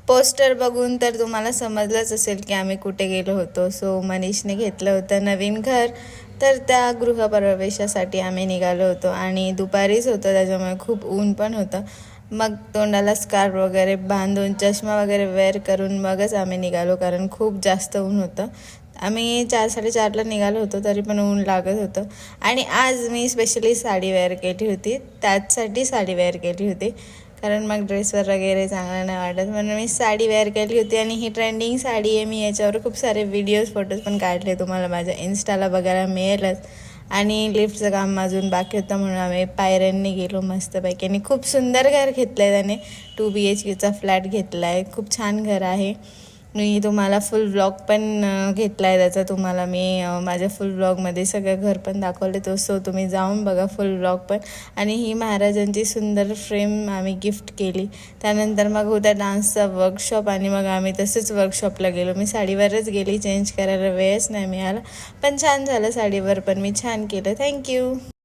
Poster बघून तर तुम्हाला समजलंच असेल की आम्ही कुठे गेलो होतो. सो मनीषने घेतलं होतं नवीन घर, तर त्या गृहप्रवेशासाठी आम्ही निघालो होतो आणि दुपारीच होतं, त्याच्यामुळे खूप ऊन पण होतं. मग तोंडाला स्कार्फ वगैरे बांधून चष्मा वगैरे वेअर करून मगच आम्ही निघालो, कारण खूप जास्त ऊन होतं. आम्ही 4:30 निघालो होतो, तरी पण ऊन लागत होतं. आणि आज मी स्पेशली साडी वेअर केली होती, त्याचसाठी साडी वेअर केली होती, कारण मग ड्रेसवर वगैरे चांगलं नाही वाटत, म्हणून मी साडी वेअर केली होती. आणि ही ट्रेंडिंग साडी आहे. मी याच्यावर खूप सारे व्हिडिओज फोटोज पण काढले, तुम्हाला माझ्या इन्स्टाला बघायला मिळेलच. आणि लिफ्टचं काम अजून बाकी होतं, म्हणून आम्ही पायऱ्यांनी गेलो मस्तपैकी. आणि खूप सुंदर घर घेतलं आहे त्याने, 2 BHKचा फ्लॅट घेतला आहे. खूप छान घर आहे. मी तुम्हाला फुल व्लॉग पण घेतला आहे त्याचा, तुम्हाला मी माझ्या फुल व्लॉगमध्ये सगळं घर पण दाखवले तो, सो तुम्ही जाऊन बघा फुल व्लॉग पण. आणि ही महाराजांची सुंदर फ्रेम आम्ही गिफ्ट केली. त्यानंतर मग होता डान्सचा वर्कशॉप, आणि मग आम्ही तसंच वर्कशॉपला गेलो. मी साडीवरच गेली, चेंज करायला वेळच नाही मिळाला, पण छान झालं साडीवर पण मी छान केलं. थँक्यू.